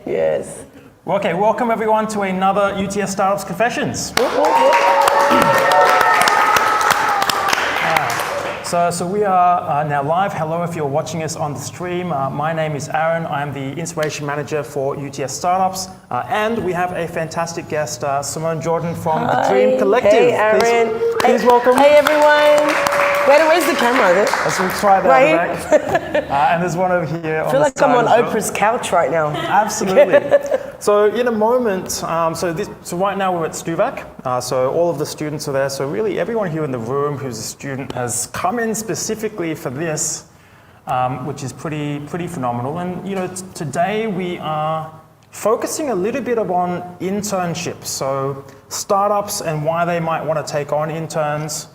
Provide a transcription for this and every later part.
Yes. Well, okay, welcome everyone to another UTS Startups Confessions. So we are now live. Hello if you're watching us on the stream. My name is Aaron. I'm the Inspiration Manager for UTS Startups. And we have a fantastic guest, Simone Jordan from the Dream Collective. Hey, Aaron. Please welcome. Hey, everyone. Where's the camera? Let's try that right? And there's one over here. I feel like I'm on Oprah's couch right now. Absolutely. So in a moment, so right now we're at STUVAC. So all of the students are there. So really everyone here in the room who's a student has come in specifically for this, which is pretty phenomenal. And you know, today we are focusing a little bit on internships. So startups and why they might want to take on interns.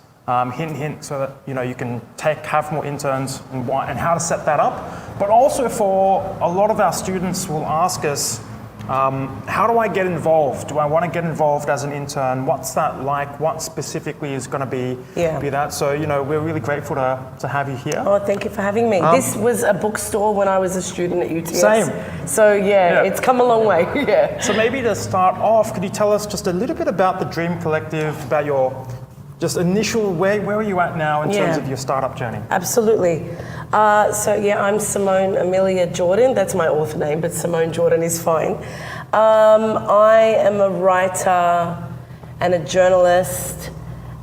Hint, hint, so that you know you can have more interns and how to set that up. But also for a lot of our students will ask us, how do I get involved? Do I want to get involved as an intern? What's that like? What specifically is going to be that? So you know we're really grateful to have you here. Oh, thank you for having me. This was a bookstore when I was a student at UTS. Same. So yeah, it's come a long way. Yeah. So maybe to start off, could you tell us just a little bit about the Dream Collective, about your just initial, where are you at now in terms of your startup journey? Absolutely. I'm Simone Amelia Jordan. That's my author name, but Simone Jordan is fine. I am a writer and a journalist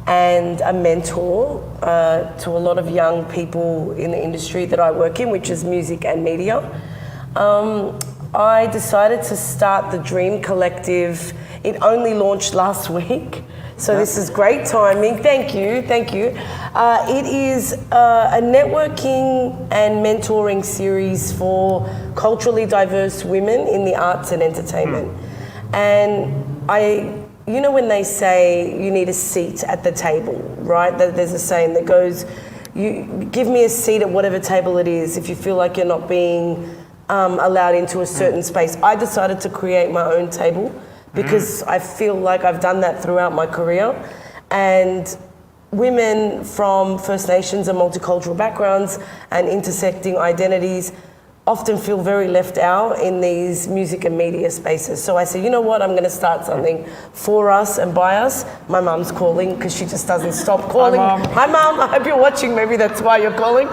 and a mentor to a lot of young people in the industry that I work in, which is music and media. I decided to start the Dream Collective. It only launched last week. So this is great timing. Thank you. It is a networking and mentoring series for culturally diverse women in the arts and entertainment. And you know when they say you need a seat at the table, right? There's a saying that goes, you give me a seat at whatever table it is if you feel like you're not being allowed into a certain space. I decided to create my own table because I feel like I've done that throughout my career. And women from First Nations and multicultural backgrounds and intersecting identities often feel very left out in these music and media spaces. So I said, you know what, I'm gonna start something for us and by us. My mum's calling because she just doesn't stop calling. Hi Mum, I hope you're watching, maybe that's why you're calling.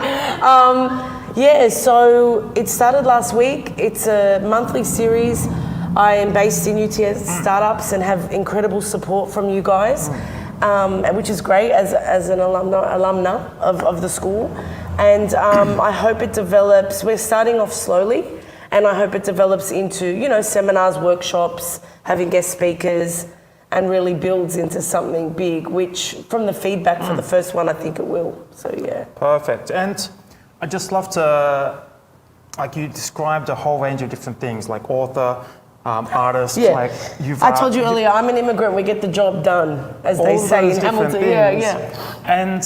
So it started last week. It's a monthly series. I am based in UTS Startups and have incredible support from you guys, which is great as an alumna of the school. And I hope it develops. We're starting off slowly, and I hope it develops into seminars, workshops, having guest speakers, and really builds into something big. Which, from the feedback for the first one, I think it will. So yeah. Perfect. And I'd just love to, like you described a whole range of different things, like author. Artists, like I told you earlier, I'm an immigrant. We get the job done, as they say in Hamilton. And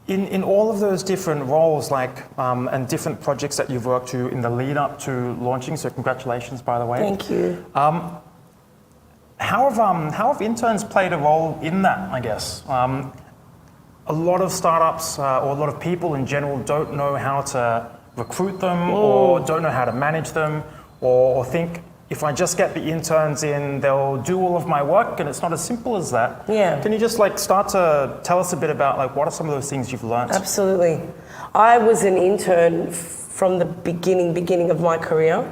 in all of those different roles, and different projects that you've worked to in the lead up to launching. So congratulations, by the way. Thank you. How have interns played a role in that? I guess a lot of startups or a lot of people in general don't know how to recruit them, or don't know how to manage them, or think, if I just get the interns in, they'll do all of my work, and it's not as simple as that. Yeah. Can you just start to tell us a bit about what are some of those things you've learned? Absolutely. I was an intern from the beginning of my career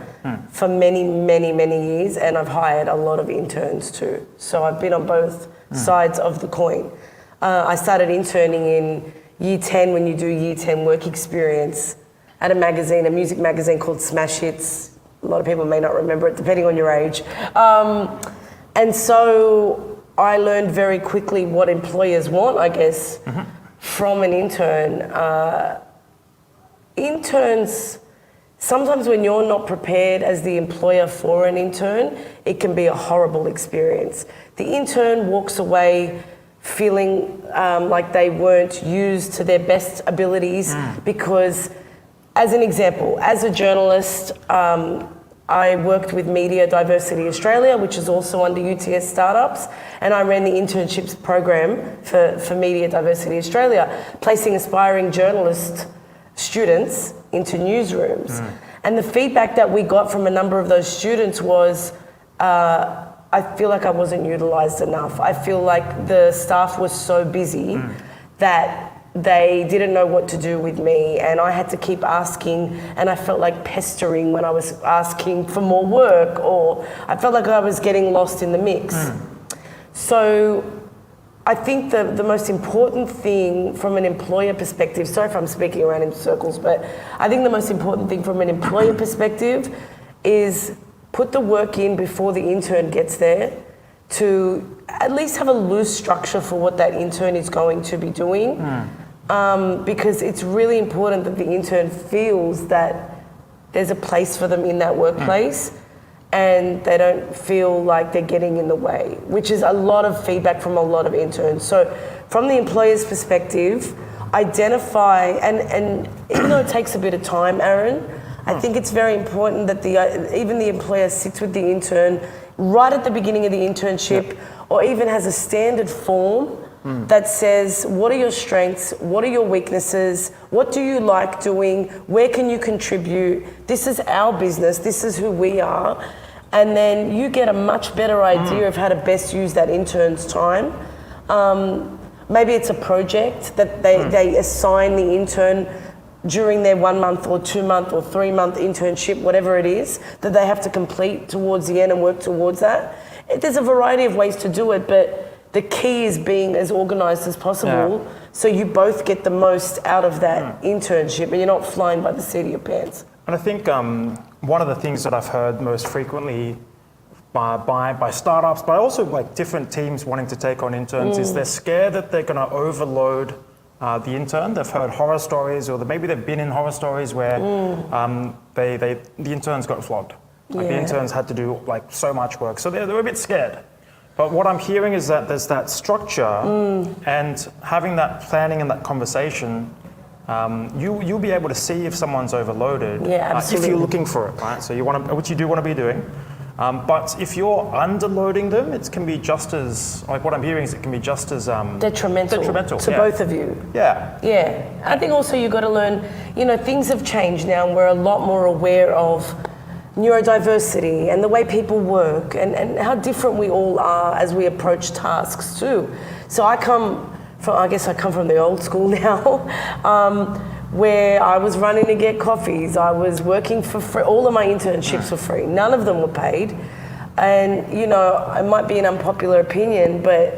for many years, and I've hired a lot of interns too. So I've been on both sides of the coin. I started interning in year 10 when you do year 10 work experience at a music magazine called Smash Hits. A lot of people may not remember it, depending on your age. And so I learned very quickly what employers want, I guess, from an intern. Interns, sometimes when you're not prepared as the employer for an intern, it can be a horrible experience. The intern walks away feeling like they weren't used to their best abilities because, as an example, as a journalist, I worked with Media Diversity Australia, which is also under UTS Startups, and I ran the internships program for Media Diversity Australia, placing aspiring journalist students into newsrooms. And the feedback that we got from a number of those students was, I feel like I wasn't utilised enough. I feel like the staff was so busy that they didn't know what to do with me, and I had to keep asking, and I felt like pestering when I was asking for more work, or I felt like I was getting lost in the mix. So I think the most important thing from an employer perspective, sorry if I'm speaking around in circles, but I think the most important thing from an employer perspective is put the work in before the intern gets there, to at least have a loose structure for what that intern is going to be doing. Because it's really important that the intern feels that there's a place for them in that workplace and they don't feel like they're getting in the way, which is a lot of feedback from a lot of interns. So from the employer's perspective, identify, and even though it takes a bit of time, Aaron, I think it's very important that even the employer sits with the intern right at the beginning of the internship, or even has a standard form that says, what are your strengths? What are your weaknesses? What do you like doing? Where can you contribute? This is our business. This is who we are. And then you get a much better idea of how to best use that intern's time. Maybe it's a project that they assign the intern during their 1 month or 2 month or 3 month internship, whatever it is, that they have to complete towards the end and work towards that. There's a variety of ways to do it, but the key is being as organised as possible, so you both get the most out of that internship and you're not flying by the seat of your pants. And I think one of the things that I've heard most frequently by startups, but also like different teams wanting to take on interns, is they're scared that they're going to overload the intern. They've heard horror stories, or maybe they've been in horror stories where the interns got flogged. Like the interns had to do like so much work, so they're a bit scared. But what I'm hearing is that there's that structure, and having that planning and that conversation, you'll be able to see if someone's overloaded. If you're looking for it, right? So you want to, which you do want to be doing. But if you're underloading them, it can be just as, like what I'm hearing is it can be just as detrimental to both of you. I think also you've got to learn, things have changed now, and we're a lot more aware of neurodiversity and the way people work, and how different we all are as we approach tasks too. So I come from the old school now, where I was running to get coffees. I was working for free. All of my internships were free. None of them were paid. And, it might be an unpopular opinion, but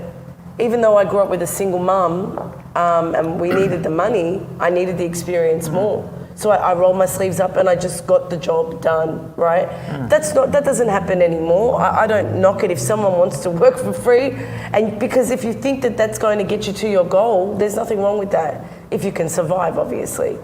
even though I grew up with a single mum, and we needed the money, I needed the experience more. So I rolled my sleeves up and I just got the job done, right? That doesn't happen anymore. I don't knock it if someone wants to work for free, and because if you think that that's going to get you to your goal, there's nothing wrong with that, if you can survive, obviously.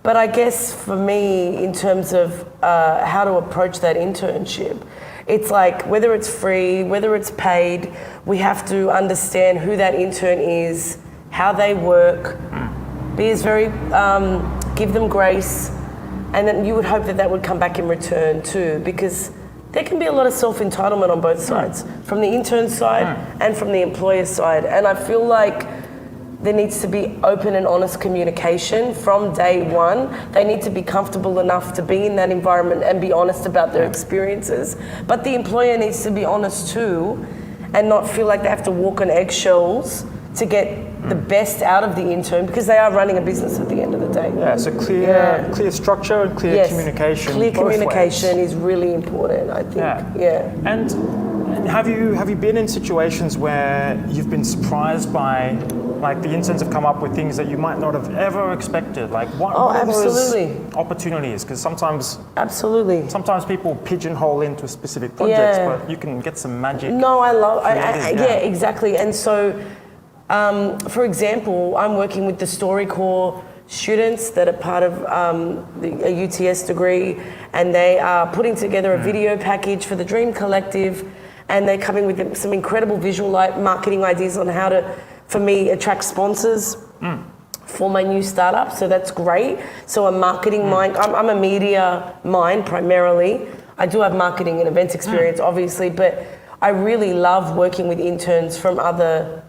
But I guess for me, in terms of how to approach that internship, it's like whether it's free, whether it's paid, we have to understand who that intern is, how they work, give them grace, and then you would hope that would come back in return too, because there can be a lot of self-entitlement on both sides, from the intern side and from the employer side. And I feel like there needs to be open and honest communication from day one. They need to be comfortable enough to be in that environment and be honest about their experiences. But the employer needs to be honest too, and not feel like they have to walk on eggshells to get the best out of the intern, because they are running a business at the end of the day. So clear structure and clear communication. Clear communication is really important, I think. And have you been in situations where you've been surprised by, like, the interns have come up with things that you might not have ever expected? Like, what are those opportunities? Because sometimes people pigeonhole into specific projects, but you can get some magic. Exactly. And so, for example, I'm working with the StoryCorps students that are part of a UTS degree, and they are putting together a video package for the Dream Collective, and they're coming with some incredible visual marketing ideas on how to, for me, attract sponsors for my new startup. So that's great. So a marketing mind, I'm a media mind primarily. I do have marketing and events experience, obviously, but I really love working with interns from other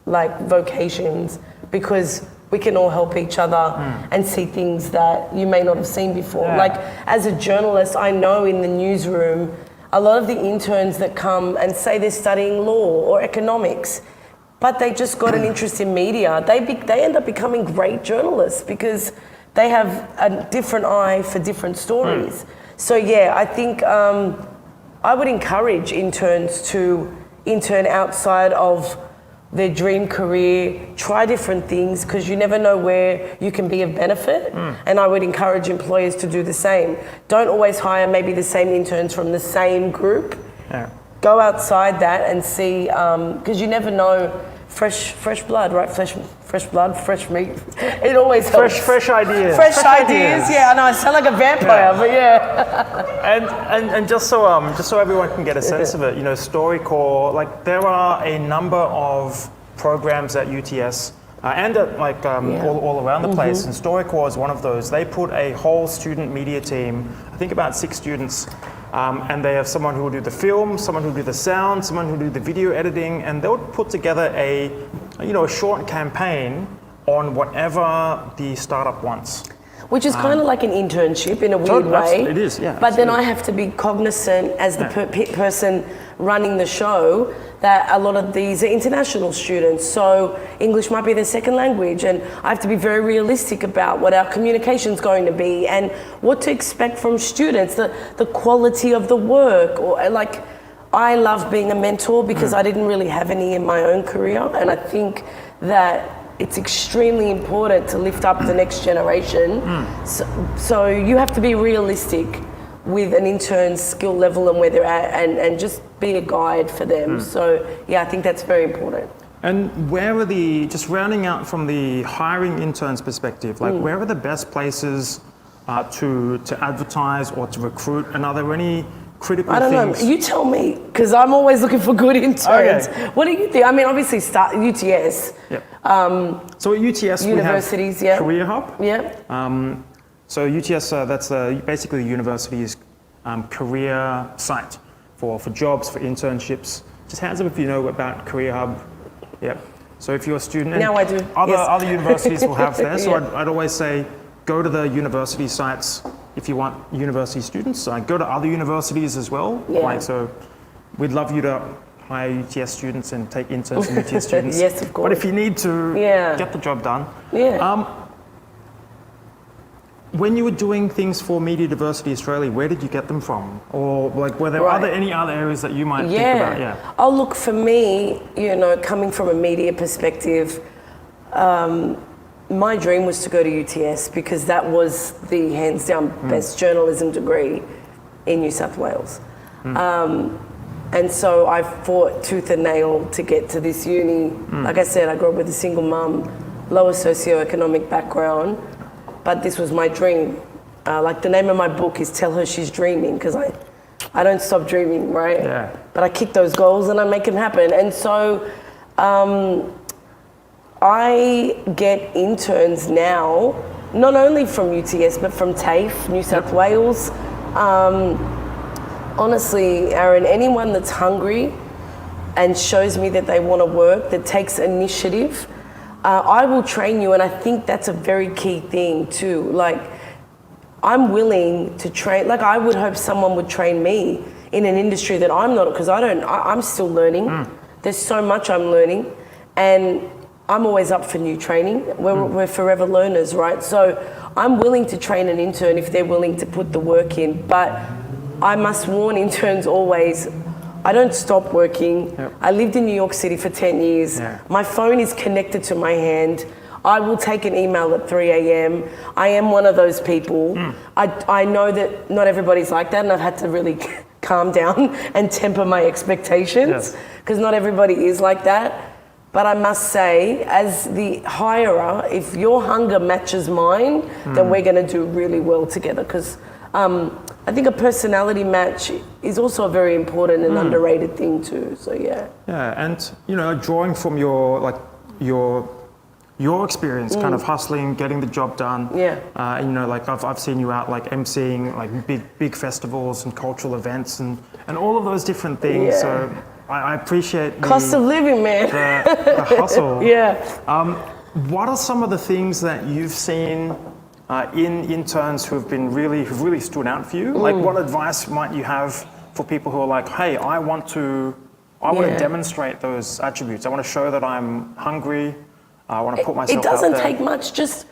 vocations, because we can all help each other and see things that you may not have seen before. Yeah. Like as a journalist, I know in the newsroom, a lot of the interns that come and say they're studying law or economics, but they just got an interest in media, they end up becoming great journalists because they have a different eye for different stories. So yeah, I think I would encourage interns to intern outside of their dream career, try different things, because you never know where you can be of benefit. And I would encourage employers to do the same. Don't always hire maybe the same interns from the same group. Yeah. Go outside that and see, because you never know, fresh blood, right? Fresh blood, fresh meat. It always helps. Fresh ideas. Fresh ideas. Yeah, I know. I sound like a vampire, but yeah. And just so everyone can get a sense of it, you know, StoryCorps, like there are a number of programs at UTS and at like all around the place, and StoryCorps is one of those. They put a whole student media team, I think about 6 students, and they have someone who will do the film, someone who will do the sound, someone who will do the video editing, and they'll put together a short campaign on whatever the startup wants. Which is kind of like an internship in a weird way. It is, yeah. But then I have to be cognizant as the person running the show that a lot of these are international students, so English might be their second language, and I have to be very realistic about what our communication's going to be and what to expect from students, the quality of the work, or like, I love being a mentor because I didn't really have any in my own career, and I think that it's extremely important to lift up the next generation. So you have to be realistic with an intern's skill level and where they're at, and just be a guide for them. So yeah, I think that's very important. And where are just rounding out from the hiring interns perspective, like where are the best places to advertise or to recruit, and are there any critical things? I don't know, you tell me, because I'm always looking for good interns. Okay. What do you think? I mean, obviously UTS. Yep. So at UTS universities, we have Career Hub. Yeah. So UTS, that's basically the university's career site for jobs, for internships. Just hands up if you know about Career Hub. Yep. So if you're a student, and now I do. Other universities will have there. So I'd always say go to the university sites if you want university students. Go to other universities as well. Yeah. Like, so we'd love you to hire UTS students and take interns from UTS students. Yes, of course. But if you need to get the job done. Yeah. When you were doing things for Media Diversity Australia, where did you get them from? Or like, were there any other areas that you might think about? Yeah. Oh, look, for me, coming from a media perspective, my dream was to go to UTS because that was the hands down best journalism degree in New South Wales. And so I fought tooth and nail to get to this uni. Like I said, I grew up with a single mum, lower socioeconomic background, but this was my dream. Like the name of my book is Tell Her She's Dreaming, because I don't stop dreaming, right? Yeah. But I kick those goals and I make them happen. And so I get interns now, not only from UTS, but from TAFE, New South Wales. Honestly, Aaron, anyone that's hungry and shows me that they want to work, that takes initiative, I will train you, and I think that's a very key thing too. Like, I'm willing to train, like I would hope someone would train me in an industry that I'm not, because I'm still learning. There's so much I'm learning, and I'm always up for new training. We're forever learners, right? So I'm willing to train an intern if they're willing to put the work in, but I must warn interns always, I don't stop working. Yep. I lived in New York City for 10 years. Yeah. My phone is connected to my hand. I will take an email at 3 a.m. I am one of those people. I know that not everybody's like that, and I've had to really calm down and temper my expectations, because not everybody is like that. But I must say, as the hirer, if your hunger matches mine, then we're going to do really well together, because I think a personality match is also a very important and underrated thing too. So yeah. Yeah, and drawing from your experience, kind of hustling, getting the job done. Yeah. Like I've seen you out like emceeing like big festivals and cultural events and all of those different things. Yeah. So I appreciate cost of living, man. The hustle. Yeah. what are some of the things that you've seen in interns who've really stood out for you? Like, what advice might you have for people who are like, hey, I want to demonstrate those attributes. I want to show that I'm hungry. I want to put myself out there. It doesn't take much. Just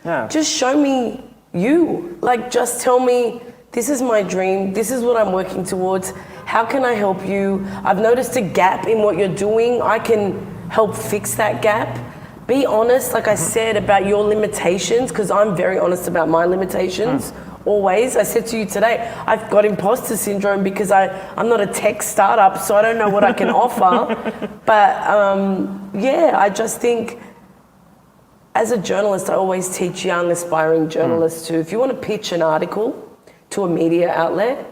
show me you. Like, just tell me, this is my dream. This is what I'm working towards. How can I help you? I've noticed a gap in what you're doing. I can help fix that gap. Be honest, like I said, about your limitations, because I'm very honest about my limitations. Always. I said to you today, I've got imposter syndrome because I'm not a tech startup, so I don't know what I can offer. But I just think, as a journalist, I always teach young aspiring journalists to, if you want to pitch an article to a media outlet,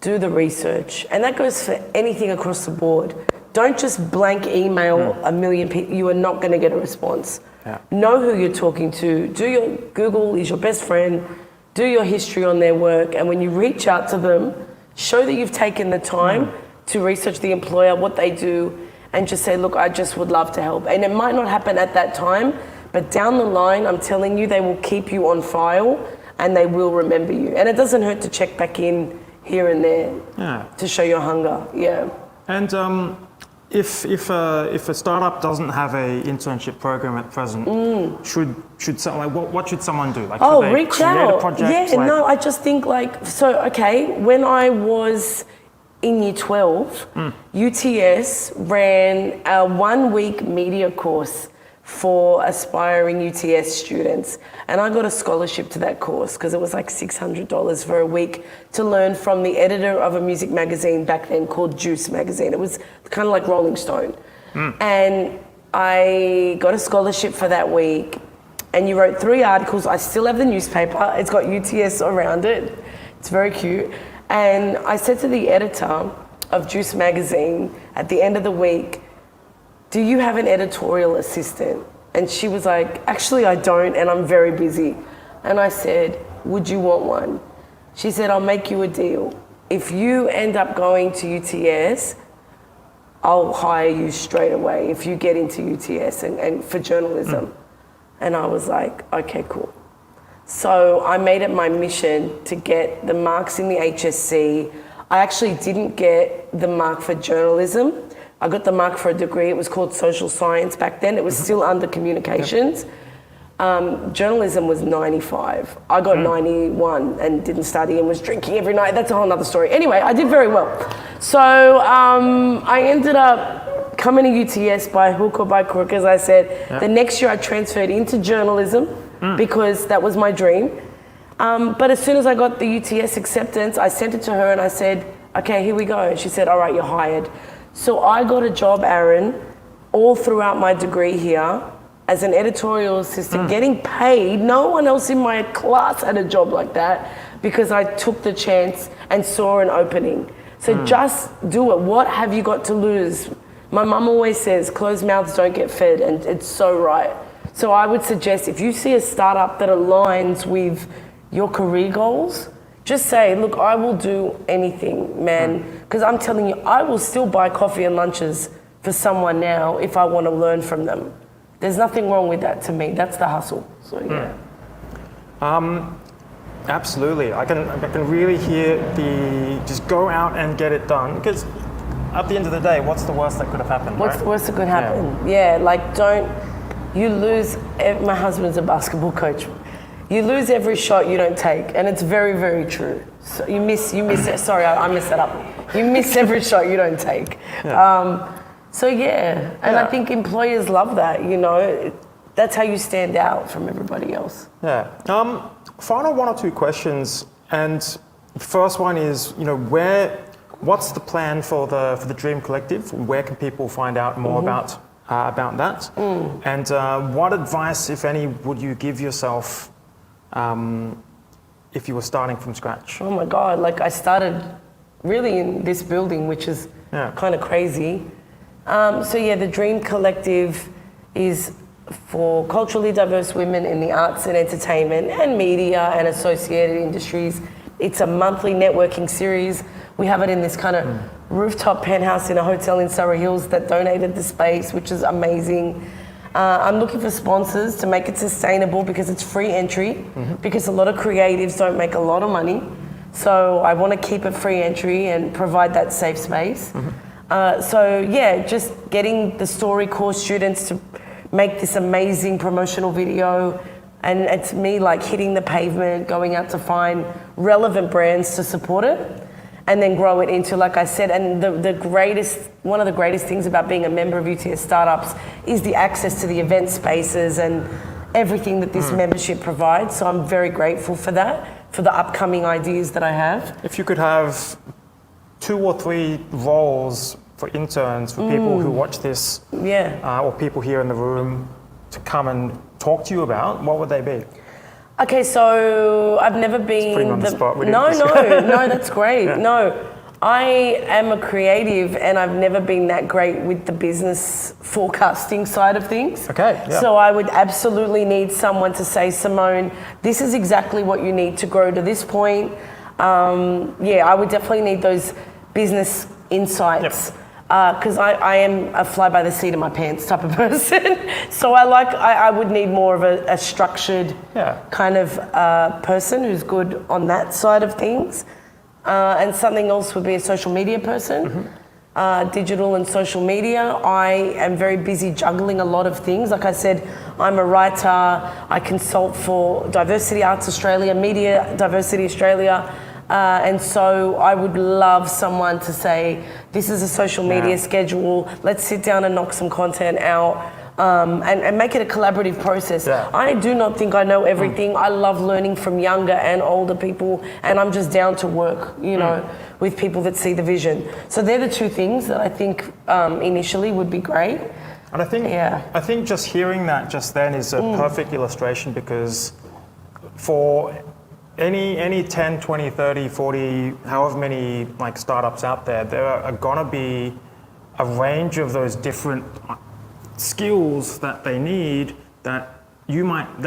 do the research. And that goes for anything across the board. Don't just blank email a million people. You are not going to get a response. Know who you're talking to. Do your Google is your best friend. Do your history on their work. And when you reach out to them, show that you've taken the time to research the employer, what they do, and just say, look, I just would love to help. And it might not happen at that time, but down the line, I'm telling you, they will keep you on file and they will remember you. And it doesn't hurt to check back in here and there to show your hunger. And if a startup doesn't have a internship program at present, what should someone do? Like, should they reach create out. a project? I just think when I was in year 12, UTS ran a 1-week media course for aspiring UTS students. And I got a scholarship to that course because it was like $600 for a week to learn from the editor of a music magazine back then called Juice magazine. It was kind of like Rolling Stone. And I got a scholarship for that week. And you wrote 3 articles. I still have the newspaper. It's got UTS around it. It's very cute. And I said to the editor of Juice magazine at the end of the week, do you have an editorial assistant? And she was like, actually I don't, and I'm very busy. And I said, would you want one? She said, I'll make you a deal. If you end up going to UTS, I'll hire you straight away if you get into UTS and for journalism. And I was like, okay, cool. So I made it my mission to get the marks in the HSC. I actually didn't get the mark for journalism. I got the mark for a degree. It was called social science back then. It was still under communications. Journalism was 95. I got 91 and didn't study and was drinking every night. That's a whole other story. Anyway, I did very well. So I ended up coming to UTS by hook or by crook, as I said. The next year I transferred into journalism because that was my dream. But as soon as I got the UTS acceptance, I sent it to her and I said, okay, here we go. And she said, all right, you're hired. So I got a job, Aaron, all throughout my degree here as an editorial assistant, getting paid. No one else in my class had a job like that because I took the chance and saw an opening. So just do it. What have you got to lose? My mum always says, closed mouths don't get fed, and it's so right. So I would suggest if you see a startup that aligns with your career goals, just say, look, I will do anything, man. Because I'm telling you, I will still buy coffee and lunches for someone now if I want to learn from them. There's nothing wrong with that to me. That's the hustle. So Absolutely. I can really hear just go out and get it done. Because at the end of the day, what's the worst that could have happened? What's the worst that could happen? You lose. My husband's a basketball coach. You lose every shot you don't take, and it's very, very true. So you miss it. Sorry, I messed that up. You miss every shot you don't take. And I think employers love that. That's how you stand out from everybody else. Final 1 or 2 questions, and the first one is, what's the plan for the Dream Collective? Where can people find out more about that? And what advice, if any, would you give yourself? If you were starting from scratch? Oh my God, I started really in this building, which is kind of crazy. The Dream Collective is for culturally diverse women in the arts and entertainment and media and associated industries. It's a monthly networking series. We have it in this kind of rooftop penthouse in a hotel in Surrey Hills that donated the space, which is amazing. I'm looking for sponsors to make it sustainable because it's free entry, because a lot of creatives don't make a lot of money. So I want to keep it free entry and provide that safe space. So yeah, just getting the StoryCorps students to make this amazing promotional video, and it's me like hitting the pavement, going out to find relevant brands to support it, and then grow it into, like I said, and one of the greatest things about being a member of UTS Startups is the access to the event spaces and everything that this membership provides. So I'm very grateful for that, for the upcoming ideas that I have. If you could have 2 or 3 roles for interns, for people who watch this, or people here in the room to come and talk to you about, what would they be? Okay, so I've never been Putting on the spot. No, that's great. No, I am a creative, and I've never been that great with the business forecasting side of things. Okay. Yeah. So I would absolutely need someone to say, Simone, this is exactly what you need to grow to this point. I would definitely need those business insights. Because I am a fly by the seat of my pants type of person. So I would need more of a structured kind of person who's good on that side of things. And something else would be a social media person, digital and social media. I am very busy juggling a lot of things. Like I said, I'm a writer, I consult for Diversity Arts Australia, Media Diversity Australia. And so I would love someone to say, this is a social media schedule, let's sit down and knock some content out, and make it a collaborative process. I do not think I know everything. I love learning from younger and older people, and I'm just down to work, with people that see the vision. So they're the 2 things that I think initially would be great. And I think just hearing that just then is a perfect illustration, because for any 10, 20, 30, 40, however many like startups out there, there are gonna be a range of those different skills that they need that they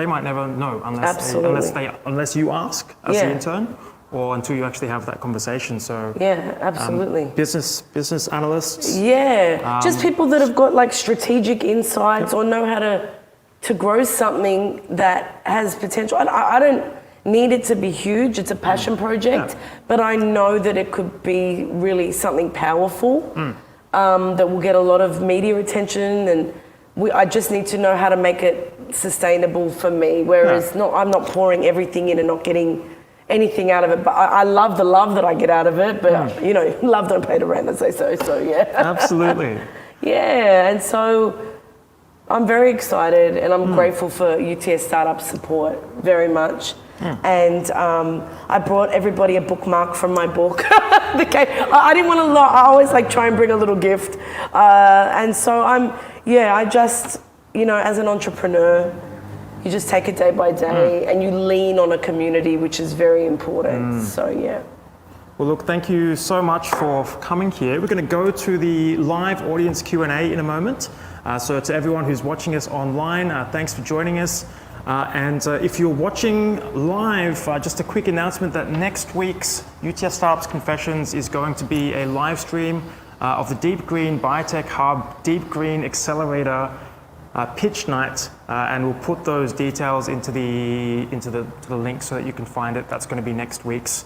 might never know unless you ask as the intern, or until you actually have that conversation. So absolutely. Business analysts. Just people that have got like strategic insights or know how to grow something that has potential. I don't need it to be huge. It's a passion project, but I know that it could be really something powerful that will get a lot of media attention, and I just need to know how to make it sustainable for me. Whereas I'm not pouring everything in and not getting anything out of it. But I love the love that I get out of it. But love don't pay the rent, as they say. So Absolutely. And so I'm very excited, and I'm grateful for UTS Startups support very much. And I brought everybody a bookmark from my book. I didn't want to I always try and bring a little gift. And so I just, as an entrepreneur, you just take it day by day and you lean on a community, which is very important. So Well, look, thank you so much for coming here. We're going to go to the live audience Q&A in a moment. So to everyone who's watching us online, thanks for joining us. And if you're watching live, just a quick announcement that next week's UTS Startups Confessions is going to be a live stream of the Deep Green Biotech Hub Deep Green Accelerator pitch night, and we'll put those details into the link so that you can find it. That's going to be next week's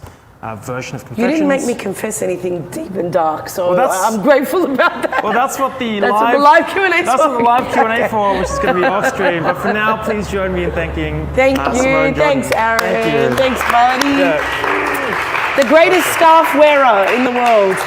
version of Confessions. You didn't make me confess anything deep and dark, so I'm grateful about that. Well, that's what the live Q&A is for. That's what the live Q&A for, which is going to be off stream. But for now, please join me in thanking Thank you. Simone Jordan. Thanks, Aaron. Thank you. Thanks, buddy. The greatest scarf wearer in the world.